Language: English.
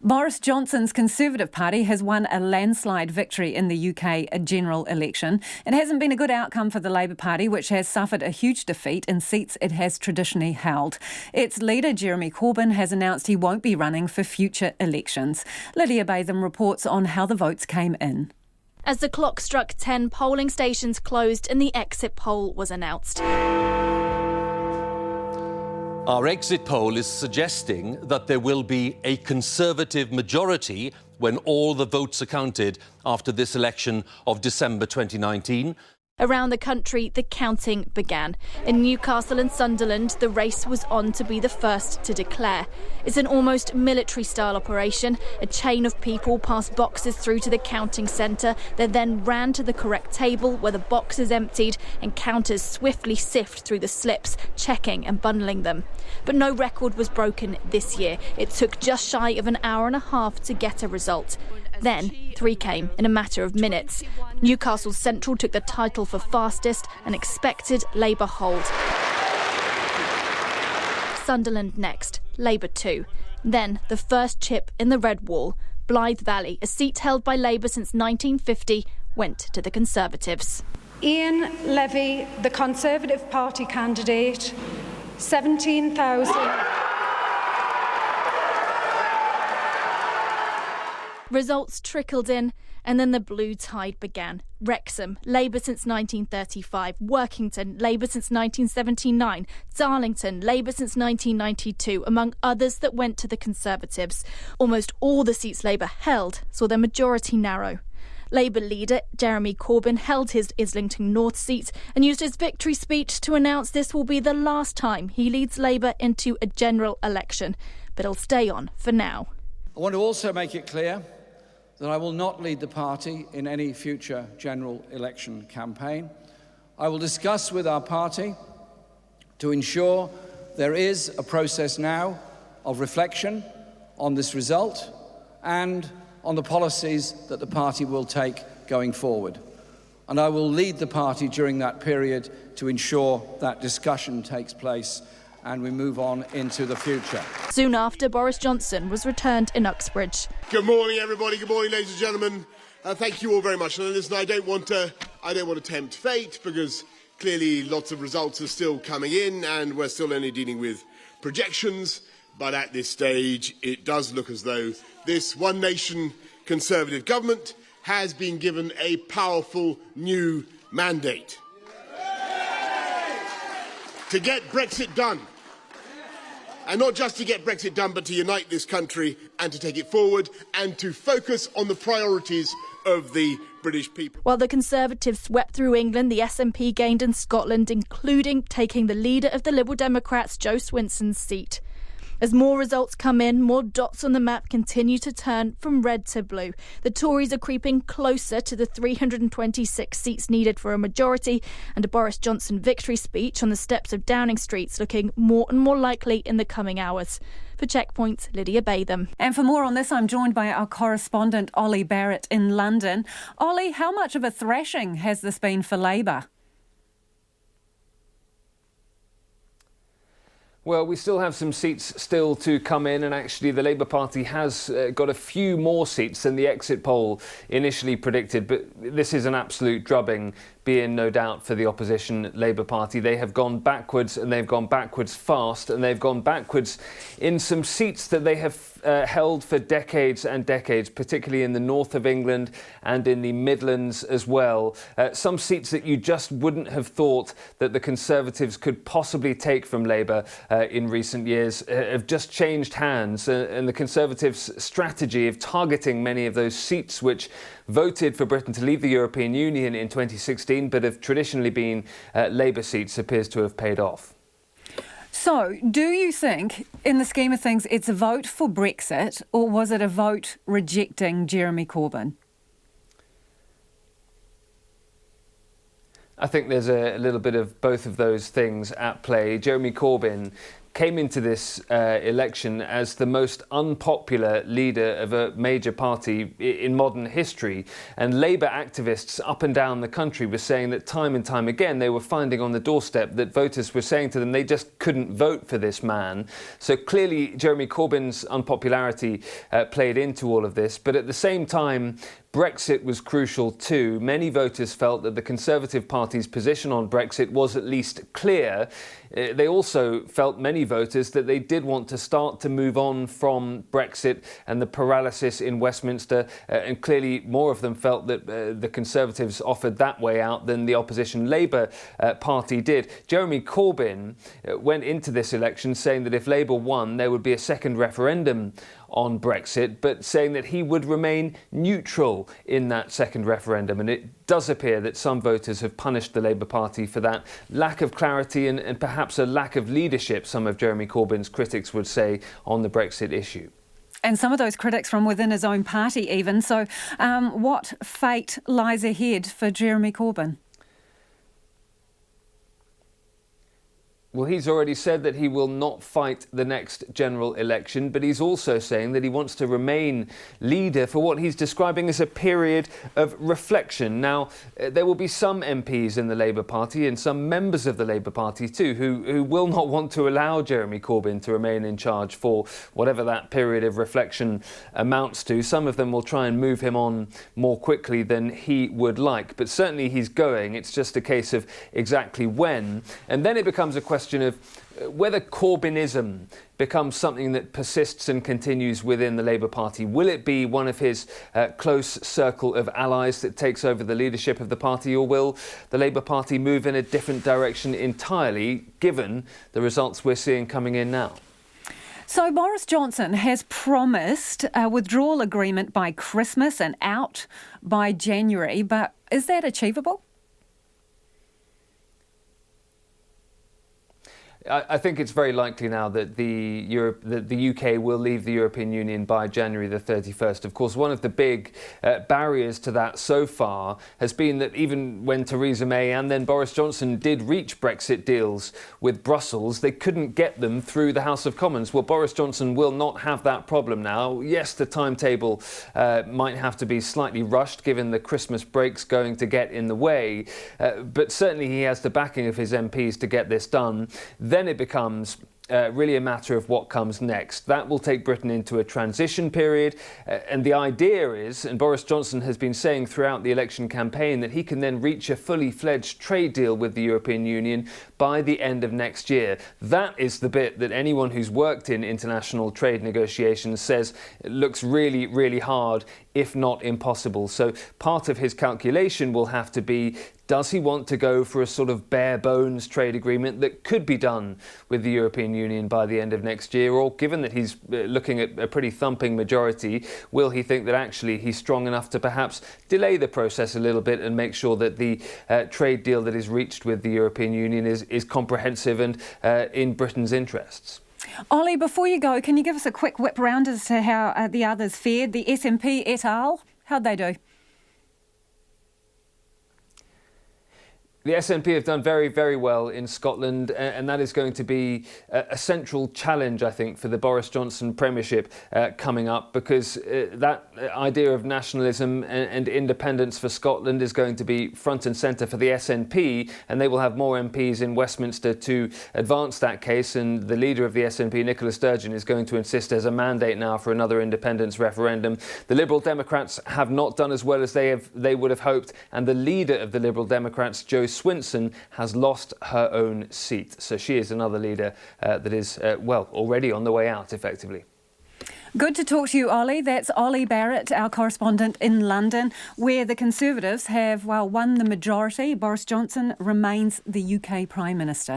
Boris Johnson's Conservative Party has won a landslide victory in the UK general election. It hasn't been a good outcome for the Labour Party, which has suffered a huge defeat in seats it has traditionally held. Its leader, Jeremy Corbyn, has announced he won't be running for future elections. Lydia Batham reports on how the votes came in. As the clock struck 10, polling stations closed and the exit poll was announced. Our exit poll is suggesting that there will be a Conservative majority when all the votes are counted after this election of December 2019. Around the country, the counting began. In Newcastle and Sunderland, the race was on to be the first to declare. It's an almost military-style operation. A chain of people pass boxes through to the counting centre. They then ran to the correct table where the box is emptied and counters swiftly sift through the slips, checking and bundling them. But no record was broken this year. It took just shy of an hour and a half to get a result. Then, 3 came in a matter of minutes. Newcastle Central took the title for fastest and expected Labour hold. Sunderland next, Labour 2. Then the first chip in the red wall. Blythe Valley, a seat held by Labour since 1950, went to the Conservatives. Ian Levy, the Conservative Party candidate, 17,000... Results trickled in, and then the blue tide began. Wrexham, Labour since 1935. Workington, Labour since 1979. Darlington, Labour since 1992, among others that went to the Conservatives. Almost all the seats Labour held saw their majority narrow. Labour leader Jeremy Corbyn held his Islington North seat and used his victory speech to announce this will be the last time he leads Labour into a general election. But he'll stay on for now. I want to also make it clear that I will not lead the party in any future general election campaign. I will discuss with our party to ensure there is a process now of reflection on this result and on the policies that the party will take going forward. And I will lead the party during that period to ensure that discussion takes place and we move on into the future. Soon after, Boris Johnson was returned in Uxbridge. Good morning, everybody. Good morning, ladies and gentlemen. Thank you all very much. And listen, I don't want to tempt fate because clearly lots of results are still coming in and we're still only dealing with projections. But at this stage, it does look as though this One Nation Conservative government has been given a powerful new mandate to get Brexit done. And not just to get Brexit done, but to unite this country and to take it forward and to focus on the priorities of the British people. While the Conservatives swept through England, the SNP gained in Scotland, including taking the leader of the Liberal Democrats, Jo Swinson's seat. As more results come in, more dots on the map continue to turn from red to blue. The Tories are creeping closer to the 326 seats needed for a majority, and a Boris Johnson victory speech on the steps of Downing Street's looking more and more likely in the coming hours. For Checkpoint's Lydia Batham. And for more on this, I'm joined by our correspondent Olly Barratt in London. Olly, how much of a thrashing has this been for Labour? Well, we still have some seats still to come in, and actually the Labour Party has got a few more seats than the exit poll initially predicted, but this is an absolute drubbing, being no doubt for the opposition Labour Party. They have gone backwards, and they've gone backwards fast, and they've gone backwards in some seats that they have held for decades and decades, particularly in the north of England and in the Midlands as well. Some seats that you just wouldn't have thought that the Conservatives could possibly take from Labour in recent years have just changed hands, and the Conservatives' strategy of targeting many of those seats which voted for Britain to leave the European Union in 2016 but have traditionally been Labour seats appears to have paid off. So, do you think, in the scheme of things, it's a vote for Brexit, or was it a vote rejecting Jeremy Corbyn? I think there's a little bit of both of those things at play. Jeremy Corbyn came into this election as the most unpopular leader of a major party in modern history. And Labour activists up and down the country were saying that time and time again they were finding on the doorstep that voters were saying to them they just couldn't vote for this man. So clearly Jeremy Corbyn's unpopularity played into all of this. But at the same time, Brexit was crucial too. Many voters felt that the Conservative Party's position on Brexit was at least clear. They also felt, many voters, that they did want to start to move on from Brexit and the paralysis in Westminster. And clearly more of them felt that the Conservatives offered that way out than the opposition Labour Party did. Jeremy Corbyn went into this election saying that if Labour won, there would be a second referendum on Brexit, but saying that he would remain neutral in that second referendum. And it does appear that some voters have punished the Labour Party for that lack of clarity and perhaps a lack of leadership, some of Jeremy Corbyn's critics would say, on the Brexit issue. And some of those critics from within his own party even. So what fate lies ahead for Jeremy Corbyn? Well, he's already said that he will not fight the next general election, but he's also saying that he wants to remain leader for what he's describing as a period of reflection. Now, there will be some MPs in the Labour Party and some members of the Labour Party too who will not want to allow Jeremy Corbyn to remain in charge for whatever that period of reflection amounts to. Some of them will try and move him on more quickly than he would like, but certainly he's going. It's just a case of exactly when. And then it becomes a question of whether Corbynism becomes something that persists and continues within the Labour Party. Will it be one of his close circle of allies that takes over the leadership of the party, or will the Labour Party move in a different direction entirely, given the results we're seeing coming in now? So Boris Johnson has promised a withdrawal agreement by Christmas and out by January, but is that achievable? I think it's very likely now that the UK will leave the European Union by January the 31st. Of course, one of the big barriers to that so far has been that even when Theresa May and then Boris Johnson did reach Brexit deals with Brussels, they couldn't get them through the House of Commons. Well, Boris Johnson will not have that problem now. Yes, the timetable might have to be slightly rushed given the Christmas breaks going to get in the way, but certainly he has the backing of his MPs to get this done. Then it becomes really a matter of what comes next. That will take Britain into a transition period. And the idea is, and Boris Johnson has been saying throughout the election campaign, that he can then reach a fully fledged trade deal with the European Union by the end of next year. That is the bit that anyone who's worked in international trade negotiations says it looks really, really hard, if not impossible. So part of his calculation will have to be, does he want to go for a sort of bare bones trade agreement that could be done with the European Union by the end of next year? Or given that he's looking at a pretty thumping majority, will he think that actually he's strong enough to perhaps delay the process a little bit and make sure that the trade deal that is reached with the European Union is comprehensive and in Britain's interests? Olly, before you go, can you give us a quick whip round as to how the others fared? The SNP et al., how'd they do? The SNP have done very, very well in Scotland, and that is going to be a central challenge, I think, for the Boris Johnson premiership coming up, because that idea of nationalism and independence for Scotland is going to be front and centre for the SNP, and they will have more MPs in Westminster to advance that case. And the leader of the SNP, Nicola Sturgeon, is going to insist there's a mandate now for another independence referendum. The Liberal Democrats have not done as well as they would have hoped, and the leader of the Liberal Democrats, Jo Swinson, has lost her own seat. So she is another leader that is, well, already on the way out, effectively. Good to talk to you, Olly. That's Olly Barratt, our correspondent in London, where the Conservatives have, well, won the majority. Boris Johnson remains the UK Prime Minister.